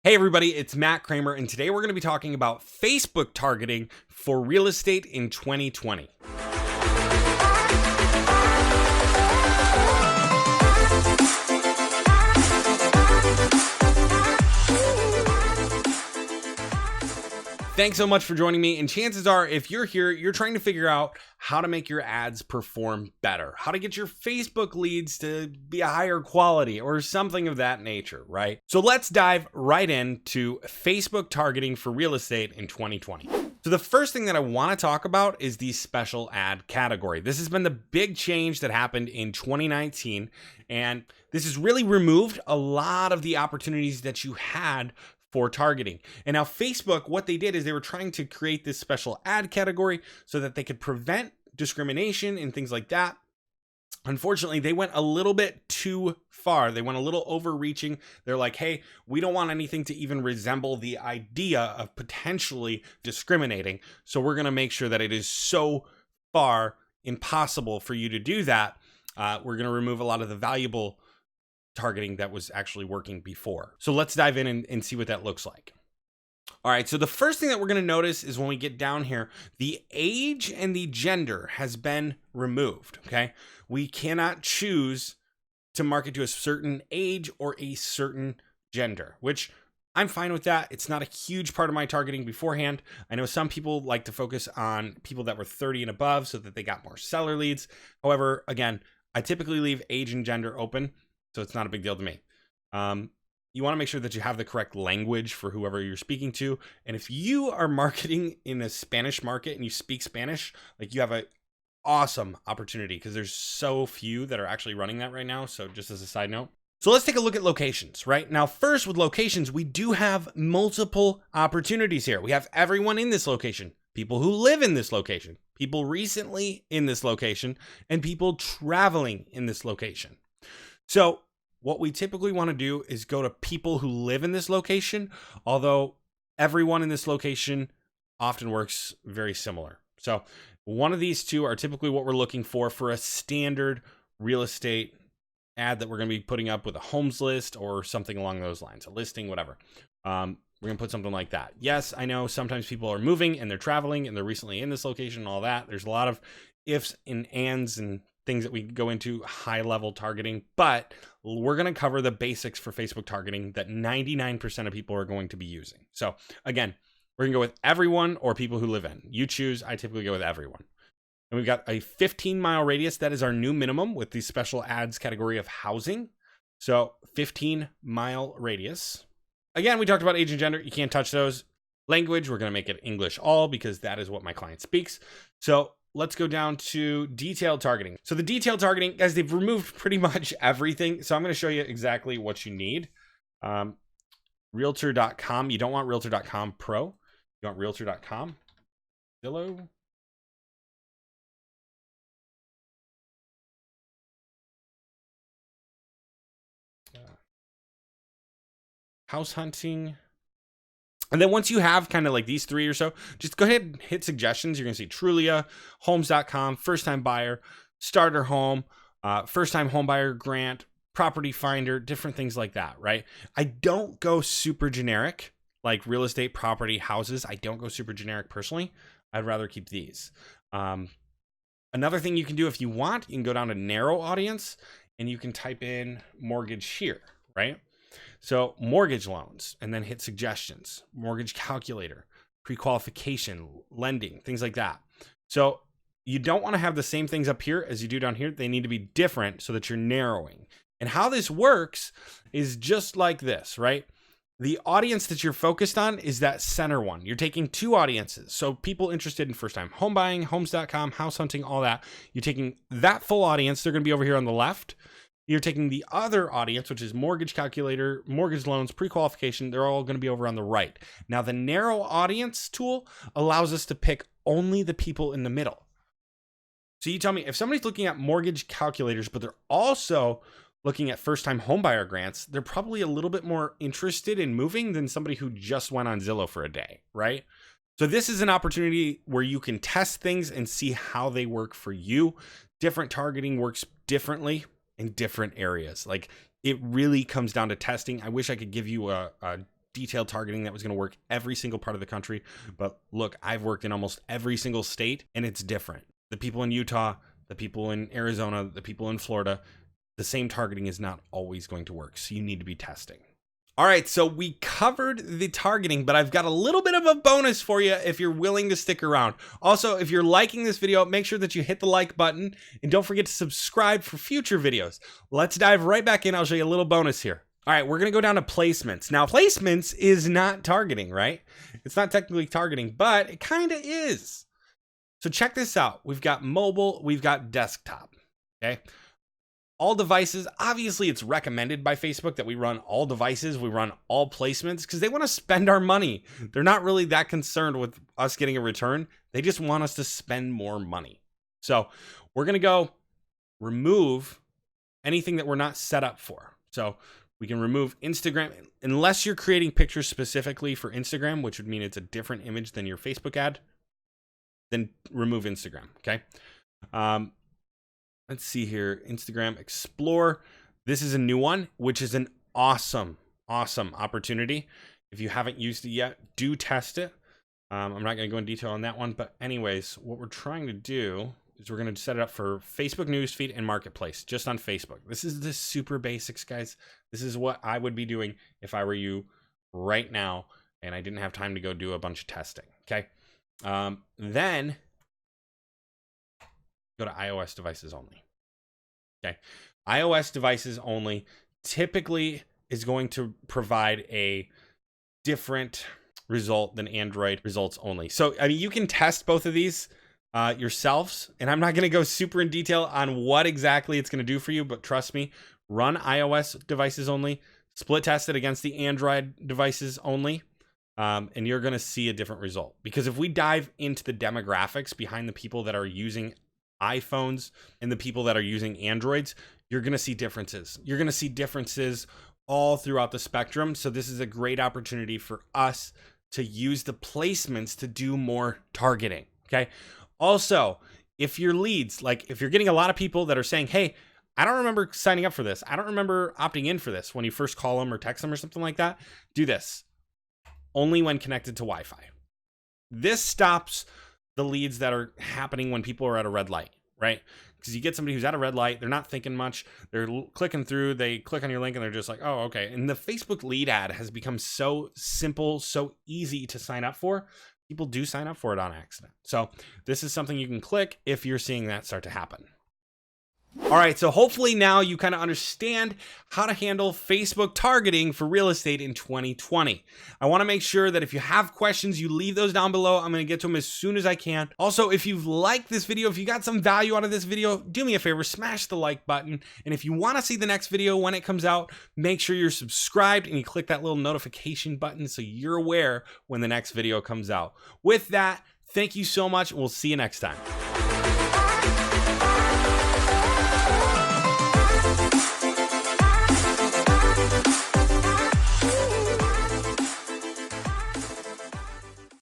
Hey everybody, it's Matt Cramer, and today we're going to be talking about Facebook targeting for real estate in 2020. Thanks so much for joining me, and chances are, if you're here, you're trying to figure out how to make your ads perform better, how to get your Facebook leads to be a higher quality or something of that nature, right? So let's dive right into Facebook targeting for real estate in 2020. So the first thing that I want to talk about is the special ad category. This has been the big change that happened in 2019, and this has really removed a lot of the opportunities that you had for targeting. And now Facebook, what they did is they were trying to create this special ad category so that they could prevent discrimination and things like that. Unfortunately, they went a little bit too far. They went a little overreaching. They're like, hey, we don't want anything to even resemble the idea of potentially discriminating. So we're going to make sure that it is so far impossible for you to do that. We're going to remove a lot of the valuable targeting that was actually working before. So let's dive in and see what that looks like. All right, so the first thing that we're going to notice is when we get down here, the age and the gender has been removed, okay? We cannot choose to market to a certain age or a certain gender, which I'm fine with that. It's not a huge part of my targeting beforehand. I know some people like to focus on people that were 30 and above so that they got more seller leads. However, again, I typically leave age and gender open, so it's not a big deal to me. You want to make sure that you have the correct language for whoever you're speaking to. And if you are marketing in a Spanish market and you speak Spanish, like, you have an awesome opportunity because there's so few that are actually running that right now. So just as a side note. So let's take a look at locations, right? Now, first with locations, we do have multiple opportunities here. We have everyone in this location, people who live in this location, people recently in this location, and people traveling in this location. So what we typically want to do is go to people who live in this location, although everyone in this location often works very similar. So one of these two are typically what we're looking for a standard real estate ad that we're going to be putting up with a homes list or something along those lines, a listing, whatever. We're going to put something like that. Yes, I know sometimes people are moving and they're traveling and they're recently in this location and all that. There's a lot of ifs and ands and things that we go into high level targeting, but we're going to cover the basics for Facebook targeting that 99% of people are going to be using. So again, we're going to go with everyone or people who live in. You choose. I typically go with everyone. And we've got a 15-mile radius. That is our new minimum with the special ads category of housing. So 15-mile radius. Again, we talked about age and gender. You can't touch those. Language, we're going to make it English all because that is what my client speaks. So let's go down to detailed targeting. So the detailed targeting, guys, they've removed pretty much everything. So I'm going to show you exactly what you need. Realtor.com. You don't want Realtor.com Pro. You want Realtor.com. Zillow. House hunting. And then once you have kind of like these three or so, just go ahead and hit suggestions. You're going to see Trulia, Homes.com, First Time Buyer, Starter Home, First Time Home Buyer Grant, Property Finder, different things like that, right? I don't go super generic, like real estate, property, houses. I don't go super generic personally. I'd rather keep these. Another thing you can do if you want, you can go down to narrow audience and you can type in mortgage here, right? So mortgage loans, and then hit suggestions, mortgage calculator, pre-qualification, lending, things like that. So you don't want to have the same things up here as you do down here. They need to be different so that you're narrowing. And how this works is just like this, right? The audience that you're focused on is that center one. You're taking two audiences. So people interested in first time home buying, homes.com, house hunting, all that. You're taking that full audience. They're going to be over here on the left. You're taking the other audience, which is mortgage calculator, mortgage loans, pre-qualification. They're all going to be over on the right. Now, the narrow audience tool allows us to pick only the people in the middle. So you tell me, if somebody's looking at mortgage calculators, but they're also looking at first-time homebuyer grants, they're probably a little bit more interested in moving than somebody who just went on Zillow for a day, right? So this is an opportunity where you can test things and see how they work for you. Different targeting works differently in different areas. Like, it really comes down to testing. I wish I could give you a detailed targeting that was going to work every single part of the country. But look, I've worked in almost every single state, and it's different. The people in Utah, the people in Arizona, the people in Florida, the same targeting is not always going to work. So you need to be testing. All right, so we covered the targeting, but I've got a little bit of a bonus for you if you're willing to stick around. Also, if you're liking this video, make sure that you hit the like button and don't forget to subscribe for future videos. Let's dive right back in. I'll show you a little bonus here. All right, we're going to go down to placements. Now, placements is not targeting, right? It's not technically targeting, but it kind of is. So check this out. We've got mobile, we've got desktop, okay? All devices, obviously it's recommended by Facebook that we run all devices, we run all placements because they want to spend our money. They're not really that concerned with us getting a return. They just want us to spend more money. So we're going to go remove anything that we're not set up for. So we can remove Instagram, unless you're creating pictures specifically for Instagram, which would mean it's a different image than your Facebook ad, then remove Instagram, okay? Let's see here. Instagram Explore. This is a new one, which is an awesome opportunity. If you haven't used it yet, do test it. I'm not going to go in detail on that one. But anyways, what we're trying to do is we're going to set it up for Facebook Newsfeed and Marketplace, just on Facebook. This is the super basics, guys. This is what I would be doing if I were you right now and I didn't have time to go do a bunch of testing, okay? Then go to iOS devices only. Okay. iOS devices only typically is going to provide a different result than Android results only. So, I mean, you can test both of these yourselves, and I'm not going to go super in detail on what exactly it's going to do for you, but trust me, run iOS devices only, split test it against the Android devices only. And you're going to see a different result, because if we dive into the demographics behind the people that are using iPhones and the people that are using Androids, you're going to see differences. You're going to see differences all throughout the spectrum. So this is a great opportunity for us to use the placements to do more targeting. Okay. Also, if your leads, like if you're getting a lot of people that are saying, hey, I don't remember signing up for this, I don't remember opting in for this, when you first call them or text them or something like that, do this only when connected to Wi-Fi. This stops the leads that are happening when people are at a red light, right? Because you get somebody who's at a red light, they're not thinking much, they're clicking through, they click on your link and they're just like, oh, okay. And the Facebook lead ad has become so simple, so easy to sign up for. People do sign up for it on accident. So this is something you can click if you're seeing that start to happen. All right, so hopefully now you kind of understand how to handle Facebook targeting for real estate in 2020. I want to make sure that if you have questions, you leave those down below. I'm going to get to them as soon as I can. Also, if you've liked this video, if you got some value out of this video, do me a favor, smash the like button. And if you want to see the next video when it comes out, make sure you're subscribed and you click that little notification button so you're aware when the next video comes out. With that, thank you so much, and we'll see you next time.